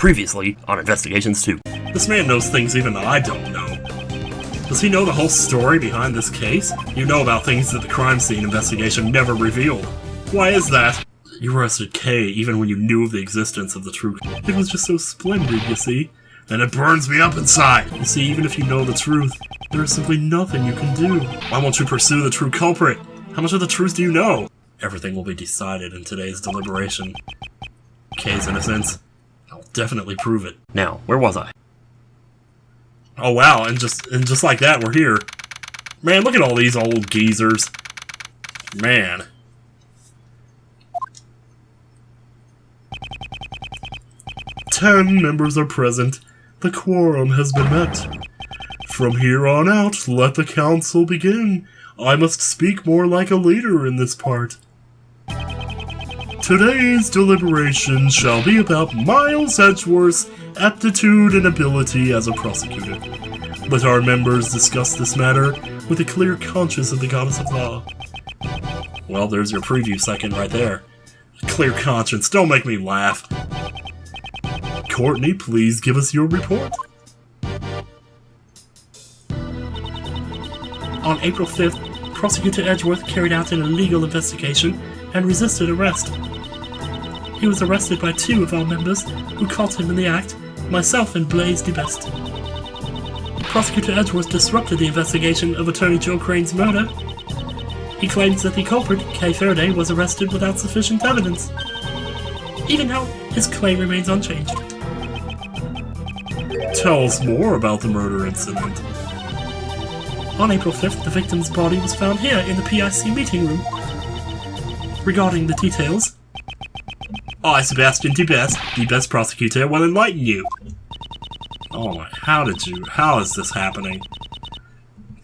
Previously on Investigations 2. This man knows things even I don't know. Does he know the whole story behind this case? You know about things that the crime scene investigation never revealed. Why is that? You arrested Kay even when you knew of the existence of the truth. It was just so splendid, you see. And it burns me up inside. You see, even if you know the truth, there is simply nothing you can do. Why won't you pursue the true culprit? How much of the truth do you know? Everything will be decided in today's deliberation. Kay's innocence. I'll definitely prove it. Now, where was I? Oh wow, and just like that, we're here. Man, look at all these old geezers. Man. Ten members are present. The quorum has been met. From here on out, let the council begin. I must speak more like a leader in this part. Today's deliberation shall be about Miles Edgeworth's aptitude and ability as a prosecutor. Let our members discuss this matter with a clear conscience of the goddess of law. Well, there's your preview second right there. A clear conscience, don't make me laugh. Courtney, please give us your report. On April 5th, Prosecutor Edgeworth carried out an illegal investigation and resisted arrest. He was arrested by two of our members who caught him in the act, myself and Blaise the Best. Prosecutor Edgeworth disrupted the investigation of Attorney Joe Crane's murder. He claims that the culprit, Kay Faraday, was arrested without sufficient evidence. Even now, his claim remains unchanged. Tell us more about the murder incident. On April 5th, the victim's body was found here in the P.I.C. meeting room. Regarding the details, I, Sebastian, the best prosecutor, will enlighten you. Oh my, how is this happening?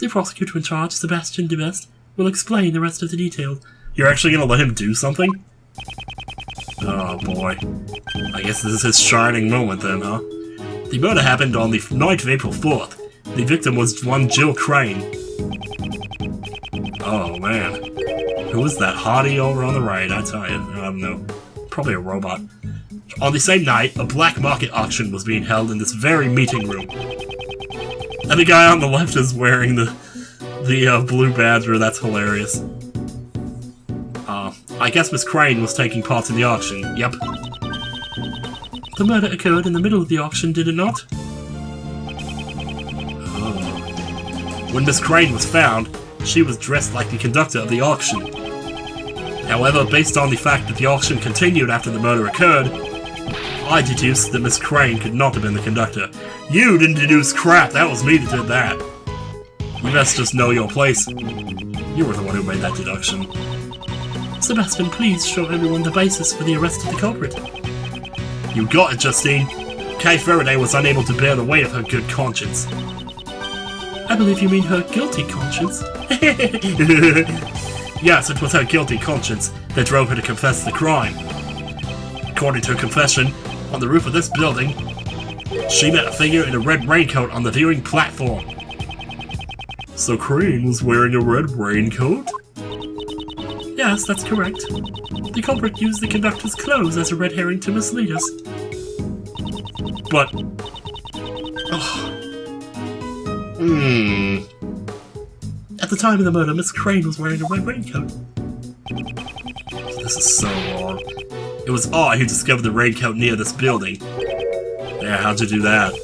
The prosecutor in charge, Sebastian the Best, will explain the rest of the details. You're actually gonna let him do something? Oh boy. I guess this is his shining moment then, huh? The murder happened on the night of April 4th. The victim was one Jill Crane. Oh man. Who is that hottie over on the right? I tell you, I don't know. Probably a robot. On the same night, a black market auction was being held in this very meeting room. And the guy on the left is wearing the blue badger. That's hilarious. I guess Miss Crane was taking part in the auction. Yep. The murder occurred in the middle of the auction, did it not? Oh. When Miss Crane was found, she was dressed like the conductor of the auction. However, based on the fact that the auction continued after the murder occurred, I deduced that Miss Crane could not have been the conductor. You didn't deduce crap, that was me that did that. You best just know your place. You were the one who made that deduction. Sebastian, please show everyone the basis for the arrest of the culprit. You got it, Justine. Kay Faraday was unable to bear the weight of her good conscience. I believe you mean her guilty conscience. Yes, it was her guilty conscience that drove her to confess the crime. According to her confession, on the roof of this building, she met a figure in a red raincoat on the viewing platform. So Crane was wearing a red raincoat? Yes, that's correct. The culprit used the conductor's clothes as a red herring to mislead us. But... At the time of the murder, Miss Crane was wearing a red raincoat. This is so wrong. It was I who discovered the raincoat near this building. Yeah, how'd you do that?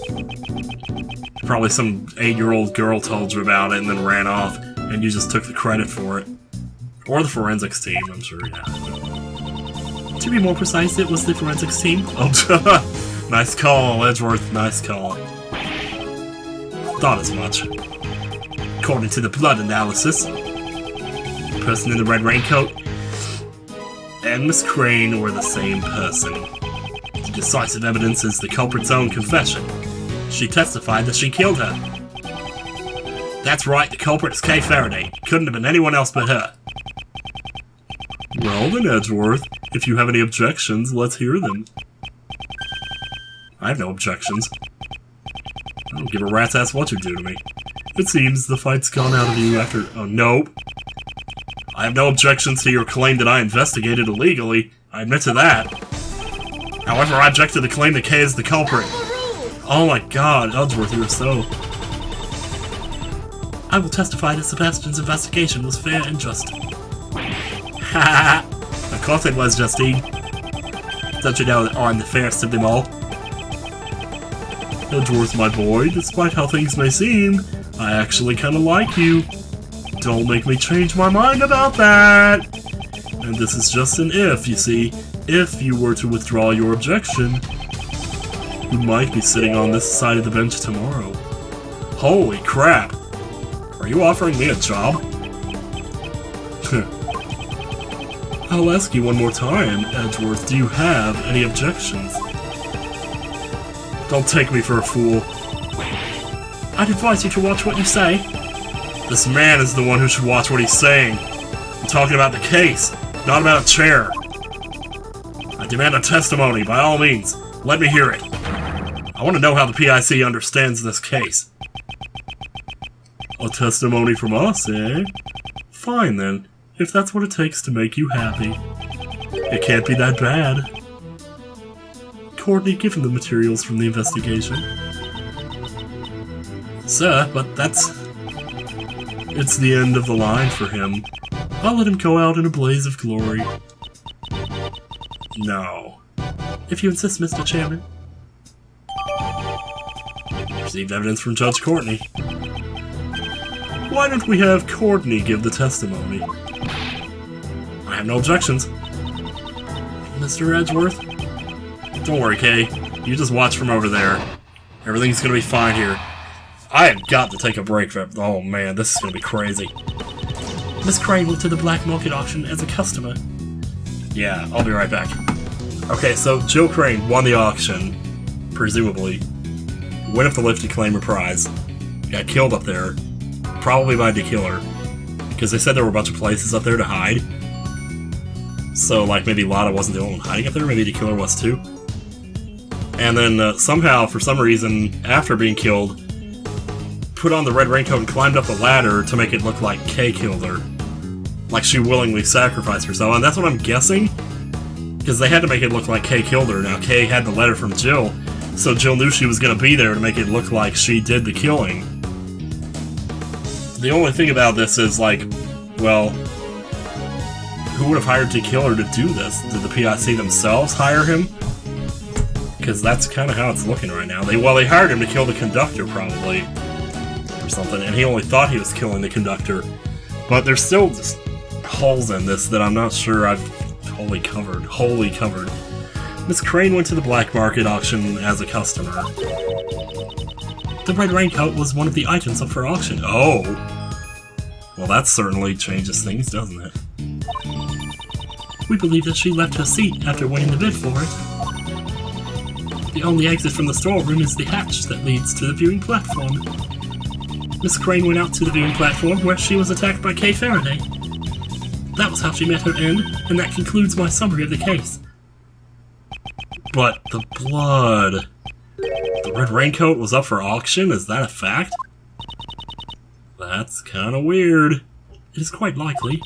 Probably some 8-year-old girl told you about it and then ran off, and you just took the credit for it. Or the forensics team, I'm sure, yeah. To be more precise, it was the forensics team. Oh, nice call, Edgeworth, nice call. Thought as much. According to the blood analysis, the person in the red raincoat and Miss Crane were the same person. The decisive evidence is the culprit's own confession. She testified that she killed her. That's right, the culprit is Kay Faraday. Couldn't have been anyone else but her. Well then, Edgeworth, if you have any objections, let's hear them. I have no objections. I don't give a rat's ass what you do to me. It seems the fight's gone out of you after— oh, no. I have no objections to your claim that I investigated illegally. I admit to that. However, I object to the claim that Kay is the culprit. Oh my god, Edgeworth, you're so... I will testify that Sebastian's investigation was fair and just. Haha! Of course it was, Justine. Don't you know that I'm the fairest of them all? Edgeworth, my boy, despite how things may seem, I actually kinda like you. Don't make me change my mind about that! And this is just an if, you see. If you were to withdraw your objection, you might be sitting on this side of the bench tomorrow. Holy crap! Are you offering me a job? I'll ask you one more time, Edgeworth, do you have any objections? Don't take me for a fool. I'd advise you to watch what you say. This man is the one who should watch what he's saying. I'm talking about the case, not about a chair. I demand a testimony, by all means. Let me hear it. I want to know how the P.I.C. understands this case. A testimony from us, eh? Fine then, if that's what it takes to make you happy. It can't be that bad. Courtney, give him the materials from the investigation. Sir, but that's... It's the end of the line for him. I'll let him go out in a blaze of glory. No. If you insist, Mr. Chairman. Received evidence from Judge Courtney. Why don't we have Courtney give the testimony? I have no objections. Mr. Edgeworth? Don't worry, Kay. You just watch from over there. Everything's gonna be fine here. I have got to take a break from... Oh man, this is gonna be crazy. Miss Crane went to the black market auction as a customer. Yeah, I'll be right back. Okay, so Jill Crane won the auction, presumably. Went up the lift to claim her prize. Got killed up there. Probably by the killer. Because they said there were a bunch of places up there to hide. So, like, maybe Lotta wasn't the only one hiding up there, maybe the killer was too. And then, somehow, for some reason, after being killed, put on the red raincoat and climbed up the ladder to make it look like Kay killed her. Like she willingly sacrificed herself, and that's what I'm guessing. Because they had to make it look like Kay killed her. Now, Kay had the letter from Jill, so Jill knew she was going to be there to make it look like she did the killing. The only thing about this is, like, well, who would have hired to kill her to do this? Did the P.I.C. themselves hire him? Because that's kind of how it's looking right now. They hired him to kill the conductor, probably, or something, and he only thought he was killing the conductor. But there's still just holes in this that I'm not sure I've wholly covered. Miss Crane went to the black market auction as a customer. The red raincoat was one of the items up for auction. Oh! Well, that certainly changes things, doesn't it? We believe that she left her seat after winning the bid for it. The only exit from the storeroom is the hatch that leads to the viewing platform. Miss Crane went out to the viewing platform where she was attacked by Kay Faraday. That was how she met her end, and that concludes my summary of the case. But the blood... The red raincoat was up for auction? Is that a fact? That's kinda weird. It is quite likely.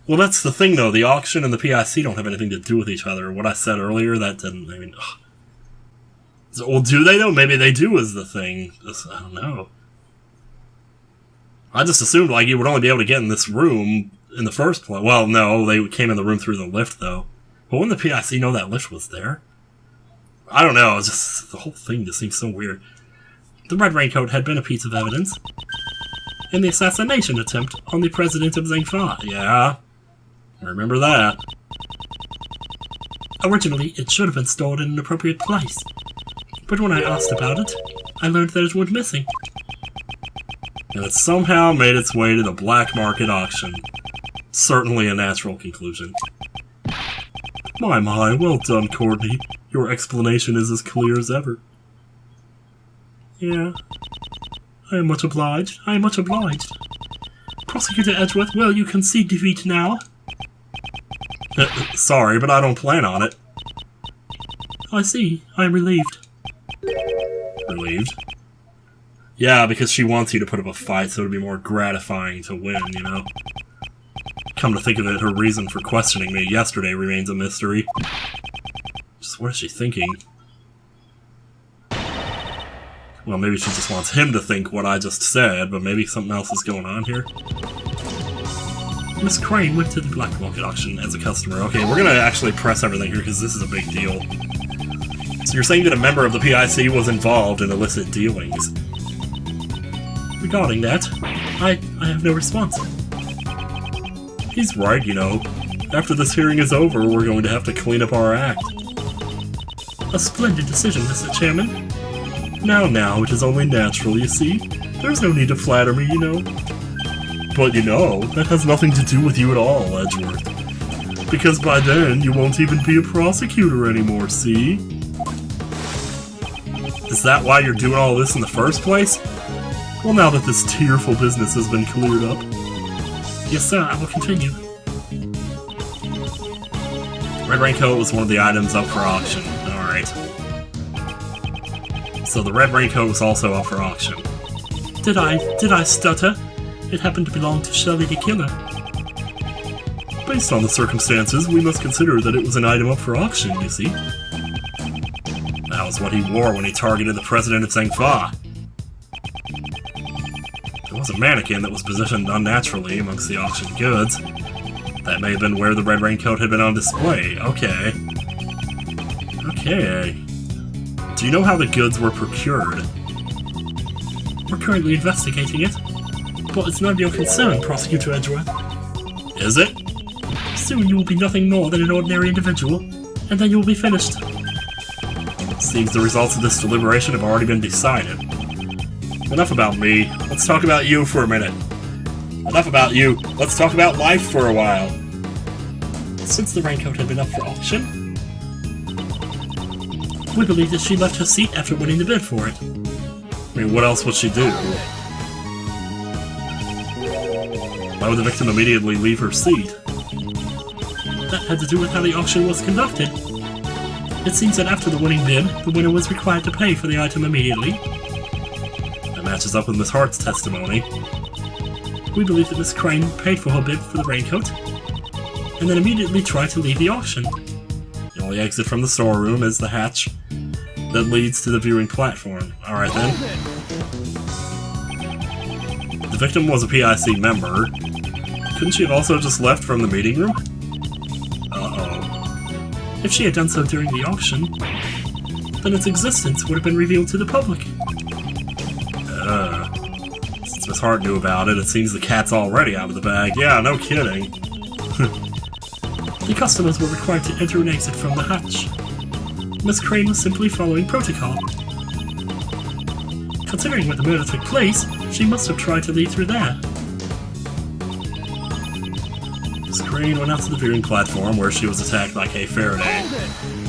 Well, that's the thing, though. The auction and the P.I.C. don't have anything to do with each other. What I said earlier, that didn't... I mean... Ugh. So, well, do they, though? Maybe they do is the thing. I don't know. I just assumed, like, you would only be able to get in this room in the first place. Well, no, they came in the room through the lift, though. But wouldn't the P.I.C. know that lift was there? I don't know, it's just... The whole thing just seems so weird. The red raincoat had been a piece of evidence in the assassination attempt on the president of Zhengfa. Yeah, I remember that. Originally, it should have been stored in an appropriate place. But when I asked about it, I learned that it went missing. And it somehow made its way to the black market auction. Certainly a natural conclusion. My, well done, Courtney. Your explanation is as clear as ever. Yeah. I am much obliged. Prosecutor Edgeworth, will you concede defeat now? Sorry, but I don't plan on it. I see. I am relieved. Relieved? Yeah, because she wants you to put up a fight, so it would be more gratifying to win, you know? come to think of it, her reason for questioning me yesterday remains a mystery. Just what is she thinking? Well, maybe she just wants him to think what I just said, but maybe something else is going on here. Miss Crane went to the black market auction as a customer. Okay, we're gonna actually press everything here because this is a big deal. So you're saying that a member of the P.I.C. was involved in illicit dealings? Regarding that, I have no response. He's right, you know. After this hearing is over, we're going to have to clean up our act. A splendid decision, Mr. Chairman. Now, it is only natural, you see. There's no need to flatter me, you know. But you know, that has nothing to do with you at all, Edgeworth. Because by then, you won't even be a prosecutor anymore, see? Is that why you're doing all this in the first place? Well, now that this tearful business has been cleared up. Yes, sir, I will continue. Red Raincoat was one of the items up for auction. Alright. So the red raincoat was also up for auction. Did I stutter? It happened to belong to Shelley the Killer. Based on the circumstances, we must consider that it was an item up for auction, you see. That was what he wore when he targeted the president of Zhengfa. There was a mannequin that was positioned unnaturally amongst the auction goods. That may have been where the red raincoat had been on display. Okay. Okay. Do you know how the goods were procured? We're currently investigating it. But it's none of your concern, Prosecutor Edgeworth. Is it? Soon you will be nothing more than an ordinary individual, and then you will be finished. Seems the results of this deliberation have already been decided. Enough about me. Let's talk about you for a minute. Enough about you. Let's talk about life for a while. Since the raincoat had been up for auction, we believe that she left her seat after winning the bid for it. I mean, what else would she do? Why would the victim immediately leave her seat? That had to do with how the auction was conducted. It seems that after the winning bid, the winner was required to pay for the item immediately. That matches up with Miss Hart's testimony. We believe that Miss Crane paid for her bid for the raincoat, and then immediately tried to leave the auction. The only exit from the storeroom is the hatch that leads to the viewing platform. Alright then. The victim was a P.I.C. member. Couldn't she have also just left from the meeting room? Uh-oh. If she had done so during the auction, then its existence would have been revealed to the public. Since Miss Hart knew about it, it seems the cat's already out of the bag. Yeah, no kidding. The customers were required to enter and exit from the hatch. Miss Crane was simply following protocol. Considering where the murder took place, she must have tried to leave through there. Miss Crane went out to the viewing platform where she was attacked by Kay Faraday.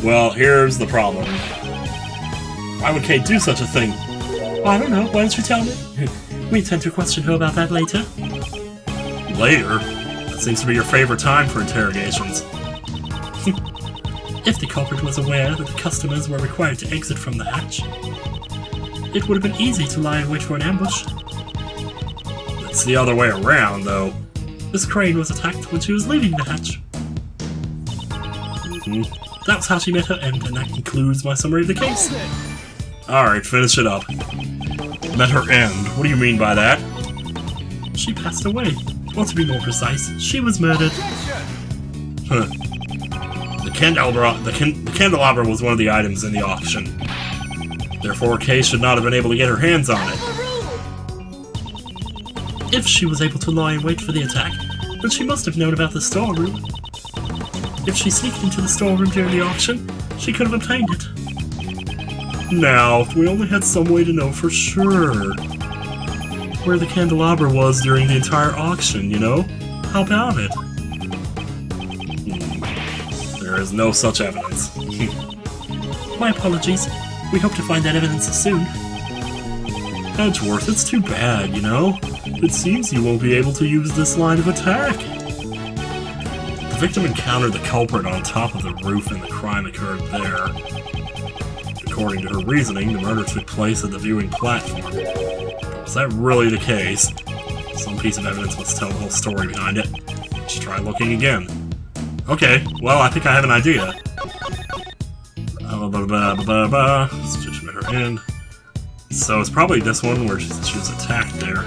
Well, here's the problem. Why would Kay do such a thing? I don't know, why don't you tell me? We intend to question her about that later. Later? That seems to be your favorite time for interrogations. If the culprit was aware that the customers were required to exit from the hatch, it would have been easy to lie in wait for an ambush. It's the other way around, though. Miss Crane was attacked when she was leaving the hatch. That's how she met her end, and that concludes my summary of the case. Alright, finish it up. Met her end? What do you mean by that? She passed away. Or to be more precise, she was murdered. Huh. The candelabra was one of the items in the auction. Therefore, Kay should not have been able to get her hands on it. If she was able to lie in wait for the attack, then she must have known about the storeroom. If she sneaked into the storeroom during the auction, she could have obtained it. Now, if we only had some way to know for sure where the candelabra was during the entire auction, you know? How about it? There is no such evidence. My apologies. We hope to find that evidence soon. Edgeworth, it's too bad, you know? It seems you won't be able to use this line of attack. The victim encountered the culprit on top of the roof and the crime occurred there. According to her reasoning, the murder took place at the viewing platform. Is that really the case? Some piece of evidence must tell the whole story behind it. Let's try looking again. Okay, well, I think I have an idea. Situation at her end. So it's probably this one where she was attacked there.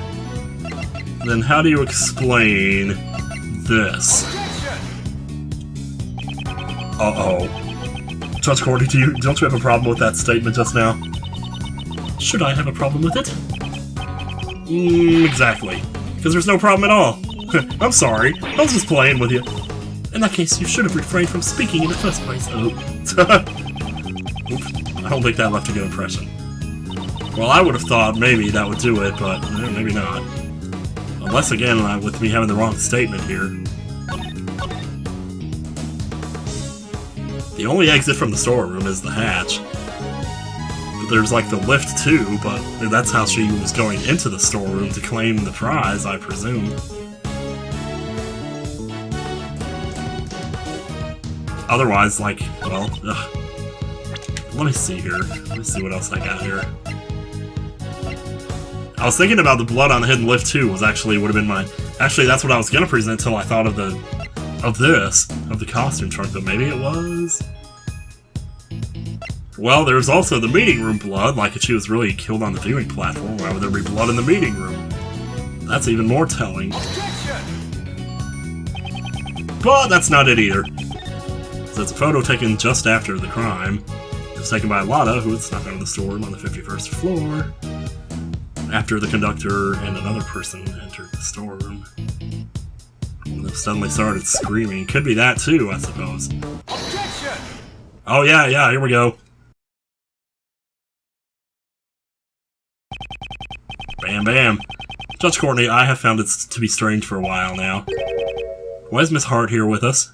Then how do you explain this? Uh-oh. Judge Courtney, don't you have a problem with that statement just now? Should I have a problem with it? Exactly. Because there's no problem at all. I'm sorry, I was just playing with you. In that case, you should have refrained from speaking in the first place. Oh. I don't think that left a good impression. Well, I would have thought maybe that would do it, but maybe not. Unless, again, with me having the wrong statement here. The only exit from the storeroom is the hatch. But there's like the lift too, but that's how she was going into the storeroom to claim the prize, I presume. Otherwise, like, well, let me see here. Let me see what else I got here. I was thinking about the blood on the hidden lift too. Would have been my. Actually, that's what I was gonna present until I thought of the costume trunk, but maybe it was. Well, there's also the meeting room blood. Like if she was really killed on the viewing platform, why would there be blood in the meeting room? That's even more telling. But that's not it either. So it's a photo taken just after the crime. It was taken by Lotta, who had snuck out of the storeroom on the 51st floor. After the conductor and another person entered the storeroom. And then suddenly started screaming. Could be that too, I suppose. Oh yeah, here we go. Bam, bam. Judge Courtney, I have found it to be strange for a while now. Why is Miss Hart here with us?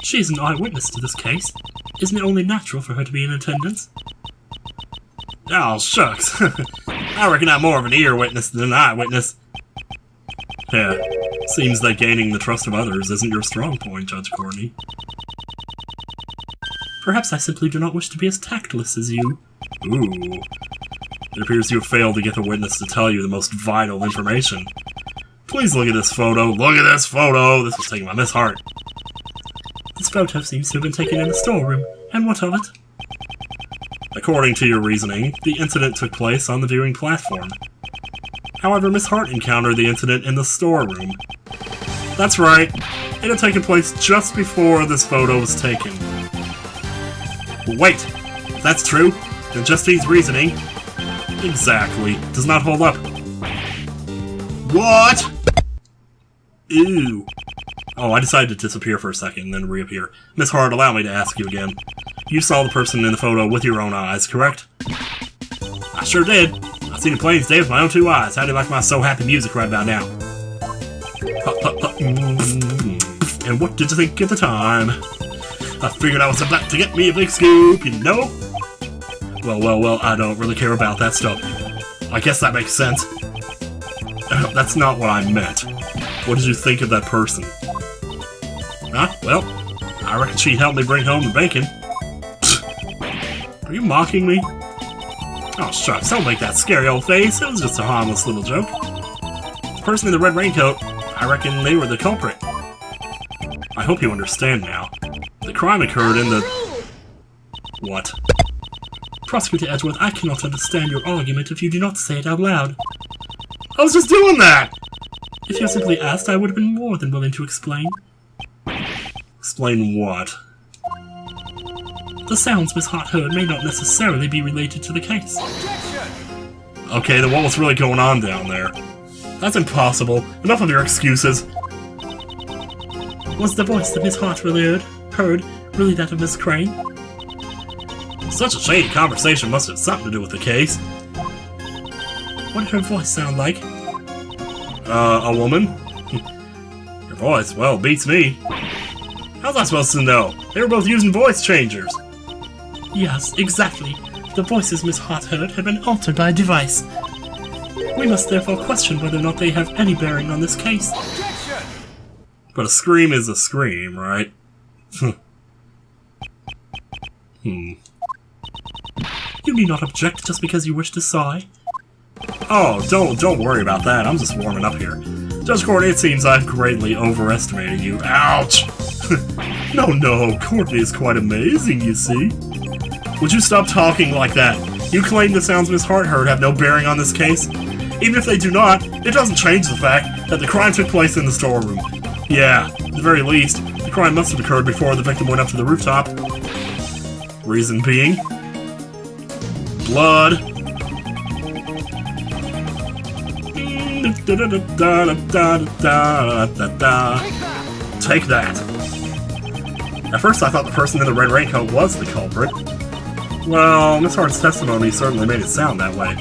She's an eyewitness to this case. Isn't it only natural for her to be in attendance? Oh, shucks. I reckon I'm more of an ear witness than an eyewitness. Yeah, seems that gaining the trust of others isn't your strong point, Judge Courtney. Perhaps I simply do not wish to be as tactless as you. Ooh. It appears you have failed to get the witness to tell you the most vital information. Please look at this photo. Look at this photo! This was taken by Miss Hart. This photo seems to have been taken in the storeroom. And what of it? According to your reasoning, the incident took place on the viewing platform. However, Miss Hart encountered the incident in the storeroom. That's right, it had taken place just before this photo was taken. Wait, if that's true, then Justine's reasoning exactly does not hold up. What? Ew. Oh, I decided to disappear for a second and then reappear. Miss Hart, allow me to ask you again. You saw the person in the photo with your own eyes, correct? I sure did. I've seen it plain as day with my own two eyes. How do you like my So Happy music right about now? And what did you think at the time? I figured I was about to get me a big scoop, you know? Well, I don't really care about that stuff. I guess that makes sense. That's not what I meant. What did you think of that person? Huh? Well, I reckon she helped me bring home the bacon. Are you mocking me? Oh, shucks, don't make that scary old face. It was just a harmless little joke. The person in the red raincoat, I reckon they were the culprit. I hope you understand now. The crime occurred in the... What? Prosecutor Edgeworth, I cannot understand your argument if you do not say it out loud. I was just doing that! If you simply asked, I would have been more than willing to explain. Explain what? The sounds Miss Hart heard may not necessarily be related to the case. Okay, then what was really going on down there? That's impossible. Enough of your excuses. Was the voice that Miss Hart really heard really that of Miss Crane? Such a shady conversation must have something to do with the case. What did her voice sound like? A woman? Your voice, well, beats me. How's I supposed to know? They were both using voice changers. Yes, exactly. The voices Miss Hart heard had been altered by a device. We must therefore question whether or not they have any bearing on this case. But a scream is a scream, right? You need not object just because you wish to sigh. Oh, don't worry about that. I'm just warming up here. Judge Courtney, it seems I've greatly overestimated you. Ouch! No, Courtney is quite amazing, you see. Would you stop talking like that? You claim the sounds Miss Hart heard have no bearing on this case? Even if they do not, it doesn't change the fact that the crime took place in the storeroom. Yeah, at the very least, the crime must have occurred before the victim went up to the rooftop. Reason being? Blood. Take that. At first I thought the person in the red raincoat was the culprit. Well, Miss Hart's testimony certainly made it sound that way.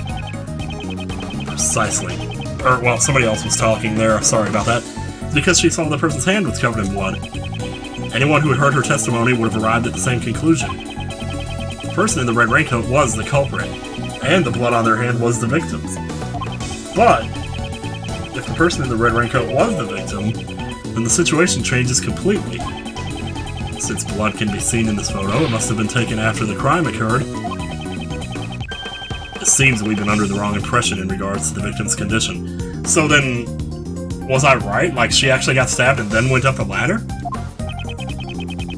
Precisely. Well, somebody else was talking there, sorry about that. Because she saw the person's hand was covered in blood. Anyone who had heard her testimony would have arrived at the same conclusion. The person in the red raincoat was the culprit, and the blood on their hand was the victim's. But, if the person in the red raincoat was the victim, then the situation changes completely. Since blood can be seen in this photo, it must have been taken after the crime occurred. It seems we've been under the wrong impression in regards to the victim's condition. So then, was I right? Like, she actually got stabbed and then went up the ladder?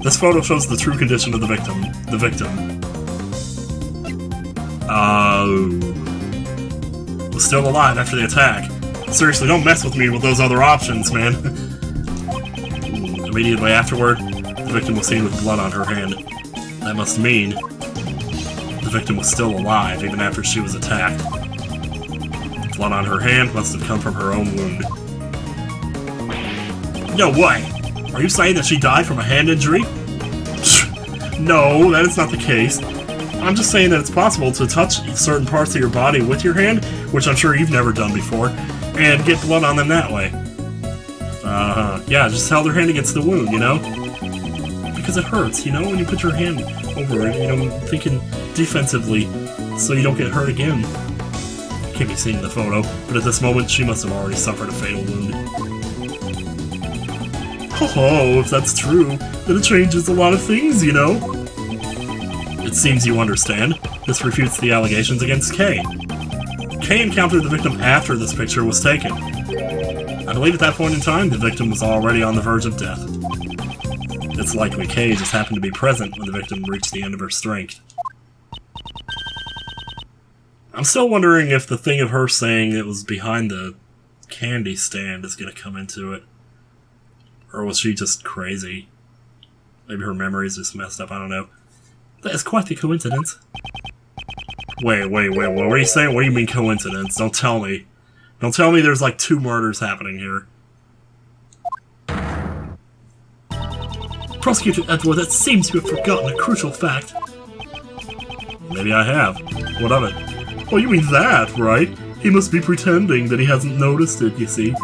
This photo shows the true condition of the victim. Was still alive after the attack. Seriously, don't mess with me with those other options, man. Immediately afterward, the victim was seen with blood on her hand. That must mean the victim was still alive even after she was attacked. Blood on her hand must have come from her own wound. No way! Are you saying that she died from a hand injury? No, that is not the case. I'm just saying that it's possible to touch certain parts of your body with your hand, which I'm sure you've never done before, and get blood on them that way. Yeah, just held her hand against the wound, you know? Because it hurts, you know, when you put your hand over it, you know, thinking defensively, so you don't get hurt again. Can't be seen in the photo, but at this moment, she must have already suffered a fatal wound. Oh, if that's true, then it changes a lot of things, you know? It seems you understand. This refutes the allegations against Kay. Kay encountered the victim after this picture was taken. I believe at that point in time, the victim was already on the verge of death. It's likely Kay just happened to be present when the victim reached the end of her strength. I'm still wondering if the thing of her saying it was behind the candy stand is going to come into it. Or was she just crazy? Maybe her memory's just messed up, I don't know. That is quite the coincidence. Wait, what are you saying? What do you mean coincidence? Don't tell me. Don't tell me there's like 2 murders happening here. Prosecutor Edgeworth, it seems you have forgotten a crucial fact. Maybe I have. What of it? Oh, you mean that, right? He must be pretending that he hasn't noticed it, you see.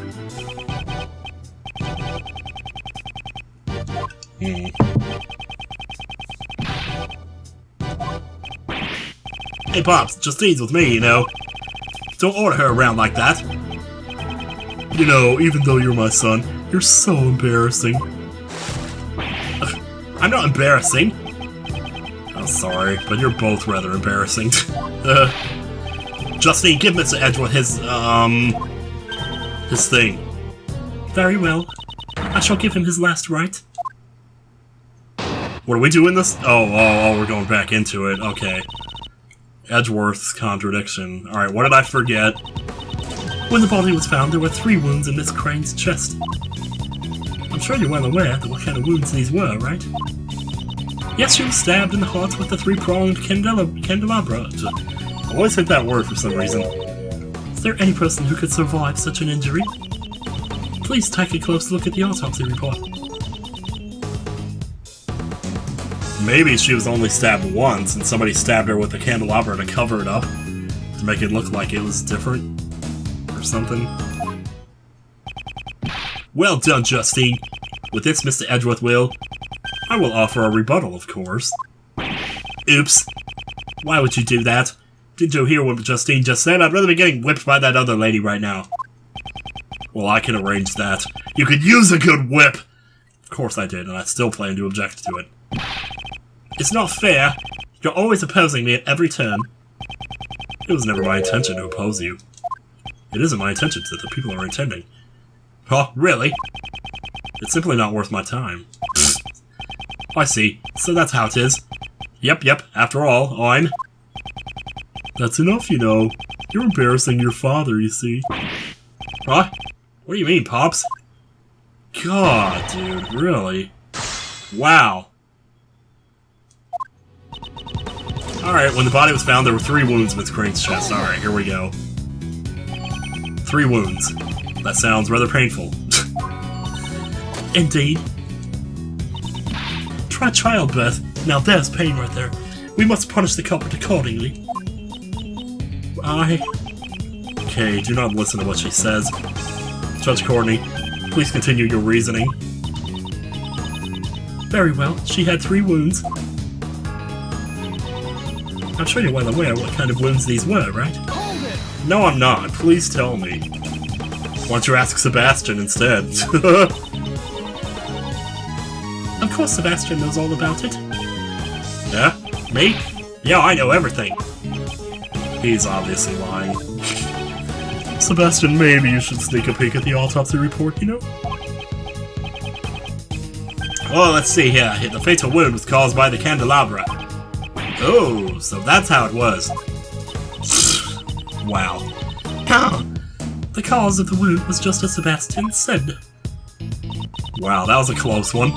Hey Pops, Justine's with me, you know. Don't order her around like that. You know, even though you're my son, you're so embarrassing. I'm not embarrassing. I'm sorry, but you're both rather embarrassing. Justine, give Mr. Edgeworth his thing. Very well. I shall give him his last right. What are we doing this? Oh, we're going back into it. Okay. Edgeworth's contradiction. Alright, what did I forget? When the body was found, there were 3 wounds in Miss Crane's chest. I'm sure you're well aware of what kind of wounds these were, right? Yes, she was stabbed in the heart with the 3-pronged candelabra. I always hate that word for some reason. Is there any person who could survive such an injury? Please take a close look at the autopsy report. Maybe she was only stabbed once, and somebody stabbed her with a candelabra to cover it up, to make it look like it was different, or something. Well done, Justine. With this, Mr. Edgeworth I will offer a rebuttal, of course. Oops. Why would you do that? Didn't you hear what Justine just said? I'd rather be getting whipped by that other lady right now. Well, I can arrange that. You could use a good whip! Of course I did, and I still plan to object to it. It's not fair. You're always opposing me at every turn. It was never my intention to oppose you. It isn't my intention that the people are intending. Huh? Really? It's simply not worth my time. I see. So that's how it is. Yep. After all, I'm... That's enough, you know. You're embarrassing your father, you see. Huh? What do you mean, Pops? God, dude, really? Wow. Alright, when the body was found, there were 3 wounds in Miss Crane's chest. Alright, here we go. 3 wounds. That sounds rather painful. Indeed. Try childbirth. Now there's pain right there. We must punish the culprit accordingly. Okay, do not listen to what she says. Judge Courtney, please continue your reasoning. Very well. She had 3 wounds. I'm sure you're well aware what kind of wounds these were, right? No, I'm not. Please tell me. Why don't you ask Sebastian instead? Of course Sebastian knows all about it. Yeah? Me? Yeah, I know everything. He's obviously lying. Sebastian, maybe you should sneak a peek at the autopsy report, you know? Well, let's see here. The fatal wound was caused by the candelabra. Oh, so that's how it was. Wow. The cause of the wound was just as Sebastian said. Wow, that was a close one.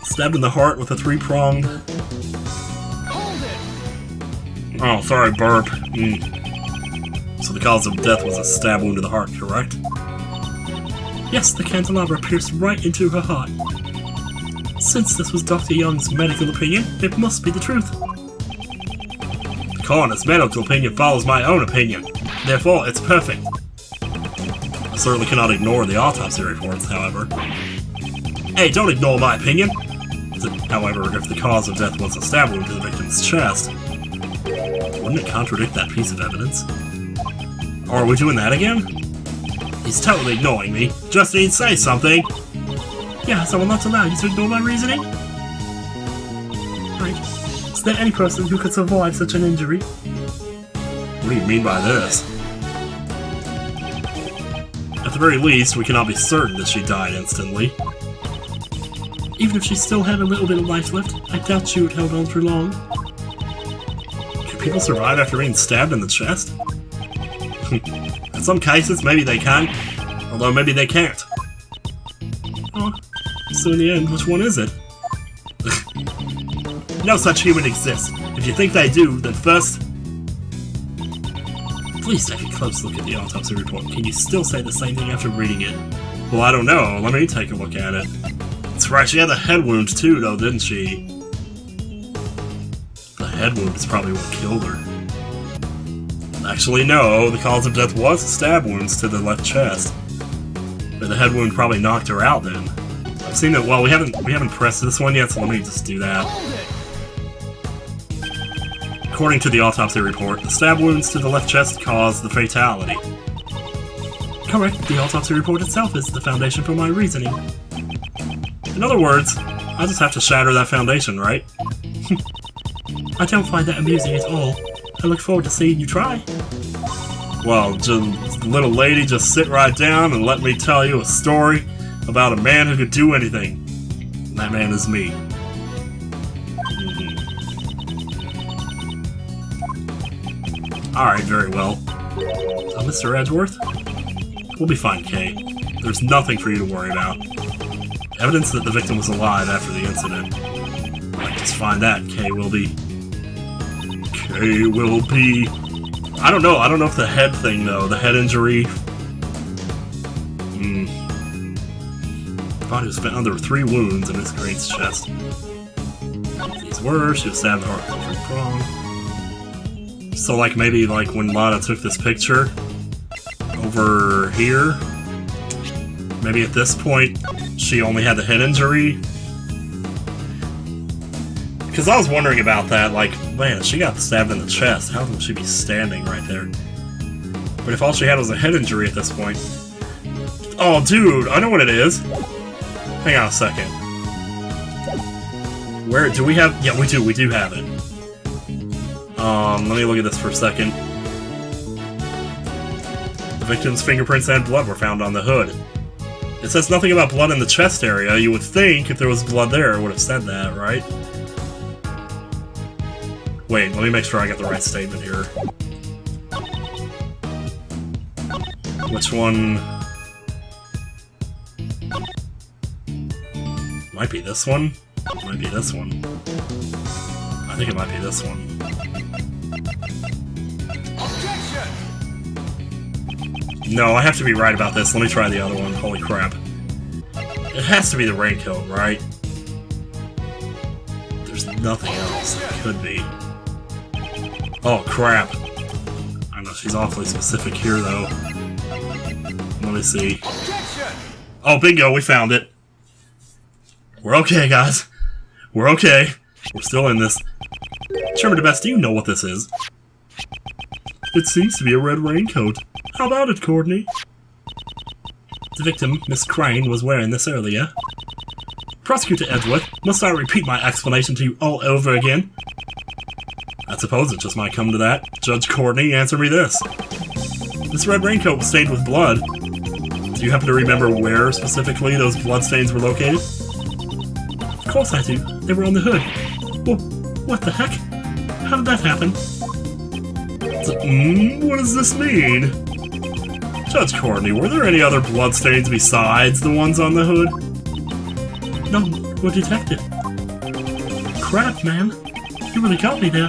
Stabbed in the heart with a 3-pronged... Oh, sorry, burp. So the cause of death was a stab wound to the heart, correct? Yes, the candelabra pierced right into her heart. Since this was Dr. Young's medical opinion, it must be the truth. The coroner's medical opinion follows my own opinion. Therefore, it's perfect. I certainly cannot ignore the autopsy reports, however. Hey, don't ignore my opinion! However, if the cause of death was a stab wound to the victim's chest, wouldn't it contradict that piece of evidence? Or are we doing that again? He's totally ignoring me. Justine, say something! Yes, I will not allow you to ignore my reasoning. Right. Is there any person who could survive such an injury? What do you mean by this? At the very least, we cannot be certain that she died instantly. Even if she still had a little bit of life left, I doubt she would hold on for long. Can people survive after being stabbed in the chest? In some cases, maybe they can, although maybe they can't. Oh, so in the end, which one is it? No such human exists. If you think they do, then first... Please take a close look at the autopsy report. Can you still say the same thing after reading it? Well, I don't know. Let me take a look at it. That's right, she had a head wound too, though, didn't she? The head wound is probably what killed her. Actually, no. The cause of death was stab wounds to the left chest. But the head wound probably knocked her out then. I've seen it. Well, we haven't pressed this one yet, so let me just do that. According to the autopsy report, the stab wounds to the left chest caused the fatality. Correct. The autopsy report itself is the foundation for my reasoning. In other words, I just have to shatter that foundation, right? I don't find that amusing at all. I look forward to seeing you try. Well, little lady, just sit right down and let me tell you a story about a man who could do anything. And that man is me. Alright, very well. Mr. Edgeworth? We'll be fine, Kay. There's nothing for you to worry about. Evidence that the victim was alive after the incident. Might just find that. Kay will be... I don't know if the head thing, though. The head injury... The body was found. There were 3 wounds in Miss Crane's chest. These were... She was stabbed in the heart with a 3-prong. So, like, maybe, like, when Lana took this picture... over here... Maybe at this point, she only had the head injury. Because I was wondering about that, like, man, she got stabbed in the chest. How would she be standing right there? But if all she had was a head injury at this point... Oh, dude, I know what it is. Hang on a second. Where, do we have... Yeah, we do have it. Let me look at this for a second. The victim's fingerprints and blood were found on the hood. It says nothing about blood in the chest area. You would think if there was blood there, it would have said that, right? Wait, let me make sure I got the right statement here. Which one? Might be this one? Might be this one. I think it might be this one. No, I have to be right about this. Let me try the other one. Holy crap. It has to be the raincoat, right? There's nothing else. It could be. Oh, crap. I know, she's awfully specific here, though. Let me see. Oh, bingo, we found it. We're okay, guys. We're okay. We're still in this. Chairman DeBest, do you know what this is? It seems to be a red raincoat. How about it, Courtney? The victim, Miss Crane, was wearing this earlier. Prosecutor Edgeworth, must I repeat my explanation to you all over again? I suppose it just might come to that. Judge Courtney, answer me this. This red raincoat was stained with blood. Do you happen to remember where, specifically, those bloodstains were located? Of course I do. They were on the hood. Well, what the heck? How did that happen? What does this mean? Judge Courtney, were there any other bloodstains besides the ones on the hood? No, we're detective. Crap, man. You really got me there.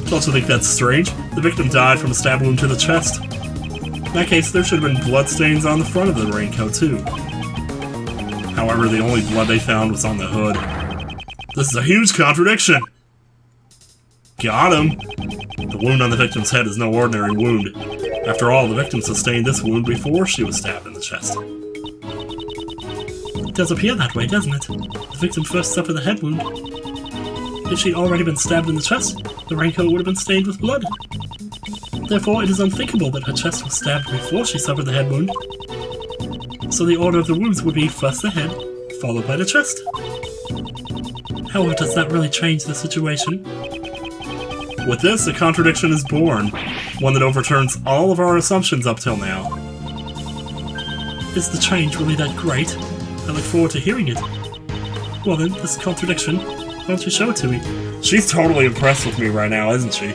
Don't you think that's strange? The victim died from a stab wound to the chest. In that case, there should have been bloodstains on the front of the raincoat, too. However, the only blood they found was on the hood. This is a huge contradiction! Got him! The wound on the victim's head is no ordinary wound. After all, the victim sustained this wound before she was stabbed in the chest. It does appear that way, doesn't it? The victim first suffered the head wound. If she'd already been stabbed in the chest, the raincoat would have been stained with blood. Therefore, it is unthinkable that her chest was stabbed before she suffered the head wound. So the order of the wounds would be first the head, followed by the chest. However, does that really change the situation? With this, a contradiction is born, one that overturns all of our assumptions up till now. Is the change really that great? I look forward to hearing it. Well then, this contradiction, why don't you show it to me? She's totally impressed with me right now, isn't she?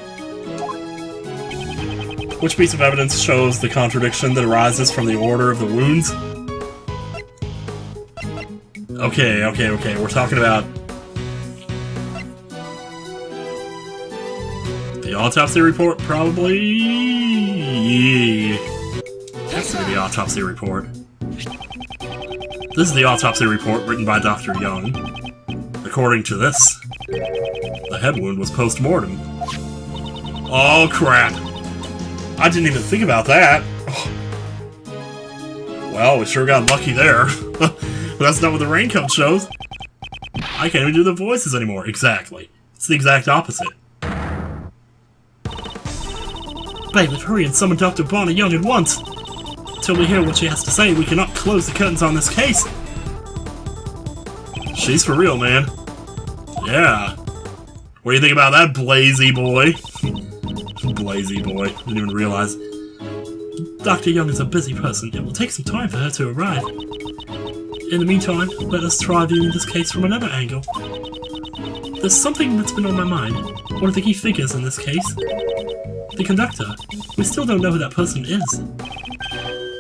Which piece of evidence shows the contradiction that arises from the order of the wounds? Okay, we're talking about the autopsy report, probably? Has to be the autopsy report. This is the autopsy report written by Dr. Young. According to this, the head wound was post-mortem. Oh, crap. I didn't even think about that. Oh. Well, we sure got lucky there. That's not what the raincoat shows. I can't even do the voices anymore. Exactly. It's the exact opposite. Bailiff, hurry and summon Dr. Bonnie Young at once! Till we hear what she has to say, we cannot close the curtains on this case! She's for real, man. Yeah. What do you think about that, Blaise boy? Blaise boy. Didn't even realize. Dr. Young is a busy person. It will take some time for her to arrive. In the meantime, let us try viewing this case from another angle. There's something that's been on my mind. One of the key figures in this case. The conductor. We still don't know who that person is.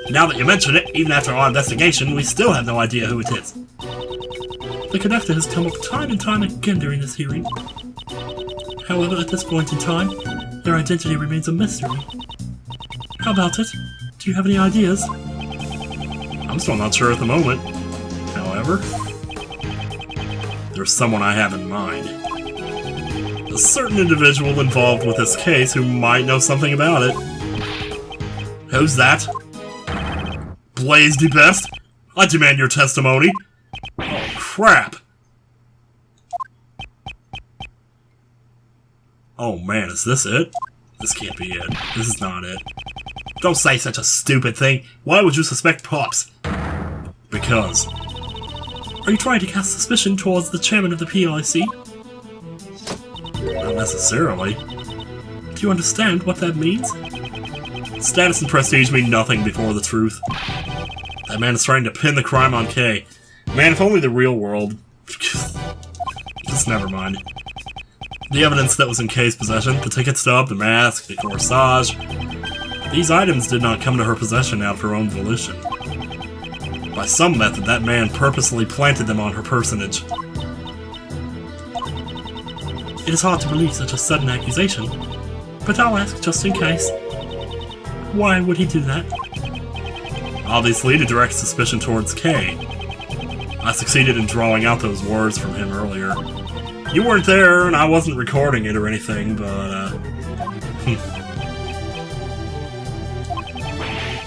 Now that you mention it, even after our investigation, we still have no idea who it is. The conductor has come up time and time again during this hearing. However, at this point in time, their identity remains a mystery. How about it? Do you have any ideas? I'm still not sure at the moment. However, there's someone I have in mind. A certain individual involved with this case who might know something about it. Who's that? Blaise DeBest? I demand your testimony. Oh, crap. Oh man, is this it? This can't be it. This is not it. Don't say such a stupid thing. Why would you suspect Pops? Because. Are you trying to cast suspicion towards the chairman of the P.I.C? Not necessarily. Do you understand what that means? Status and prestige mean nothing before the truth. That man is trying to pin the crime on Kay. Man, if only the real world... Just never mind. The evidence that was in Kay's possession, the ticket stub, the mask, the corsage... These items did not come to her possession out of her own volition. By some method, that man purposely planted them on her personage. It is hard to believe such a sudden accusation, but I'll ask just in case. Why would he do that? Obviously, to direct suspicion towards Kay. I succeeded in drawing out those words from him earlier. You weren't there, and I wasn't recording it or anything, but,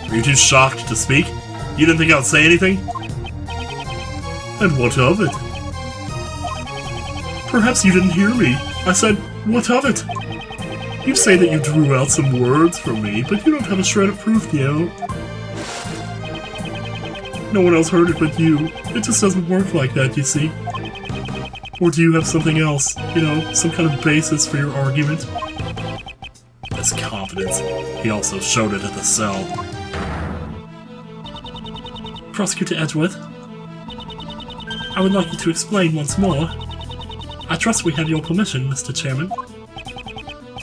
Are you too shocked to speak? You didn't think I would say anything? And what of it? Perhaps you didn't hear me. I said, what of it? You say that you drew out some words from me, but you don't have a shred of proof, you know. No one else heard it but you. It just doesn't work like that, you see. Or do you have something else? You know, some kind of basis for your argument? His confidence. He also showed it at the cell. Prosecutor Edgeworth, I would like you to explain once more. I trust we have your permission, Mr. Chairman.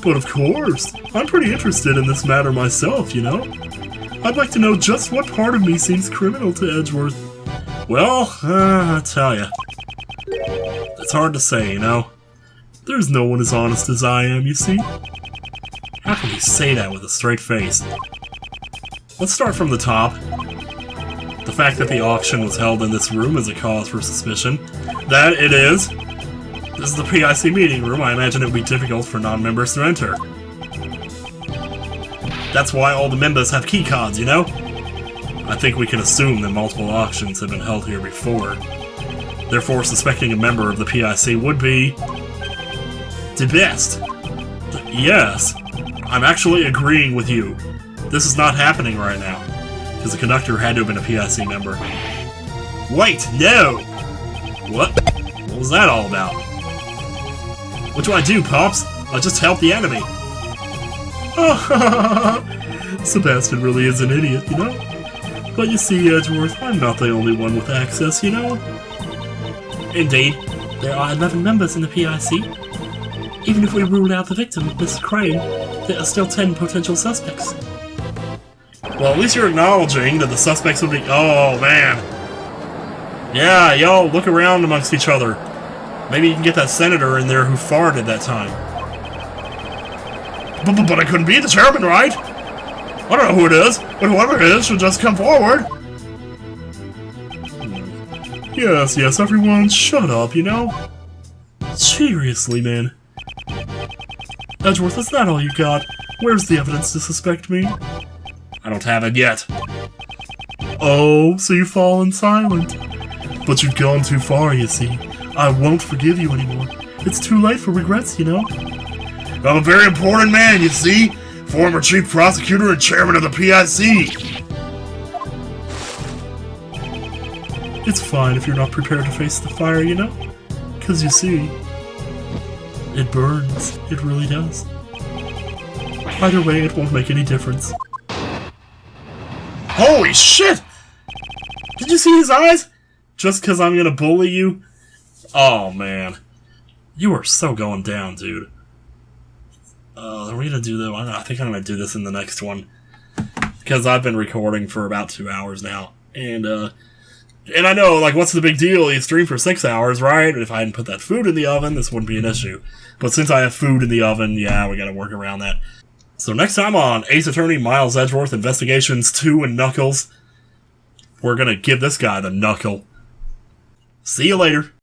But of course! I'm pretty interested in this matter myself, you know? I'd like to know just what part of me seems criminal to Edgeworth. Well, I tell ya. It's hard to say, you know? There's no one as honest as I am, you see? How can you say that with a straight face? Let's start from the top. The fact that the auction was held in this room is a cause for suspicion. That it is. This is the P.I.C. meeting room. I imagine it would be difficult for non-members to enter. That's why all the members have keycards, you know? I think we can assume that multiple auctions have been held here before. Therefore, suspecting a member of the P.I.C. would be... the best. Yes, I'm actually agreeing with you. This is not happening right now. Because the conductor had to have been a P.I.C. member. Wait, no! What? What was that all about? What do I do, Pops? I just helped the enemy. Sebastian really is an idiot, you know? But you see, Edgeworth, I'm not the only one with access, you know? Indeed. There are 11 members in the P.I.C. Even if we rule out the victim, Miss Crane, there are still 10 potential suspects. Well, at least you're acknowledging that the suspects would be... Oh, man. Yeah, y'all look around amongst each other. Maybe you can get that senator in there who farted that time. But it couldn't be the chairman, right? I don't know who it is, but whoever it is should just come forward. Yes, everyone, shut up, you know? Seriously, man. Edgeworth, is that all you got? Where's the evidence to suspect me? I don't have it yet. Oh, so you've fallen silent. But you've gone too far, you see. I won't forgive you anymore. It's too late for regrets, you know? I'm a very important man, you see? Former chief prosecutor and chairman of the P.I.C. It's fine if you're not prepared to face the fire, you know? 'Cause you see, it burns. It really does. Either way, it won't make any difference. Holy shit! Did you see his eyes? Just 'cause I'm gonna bully you? Oh, man. You are so going down, dude. Are we gonna do that? I think I'm gonna do this in the next one. Because I've been recording for about 2 hours now. And I know, like, what's the big deal? You stream for 6 hours, right? If I hadn't put that food in the oven, this wouldn't be an issue. But since I have food in the oven, yeah, we gotta work around that. So next time on Ace Attorney Miles Edgeworth Investigations 2 and Knuckles, we're gonna give this guy the knuckle. See you later.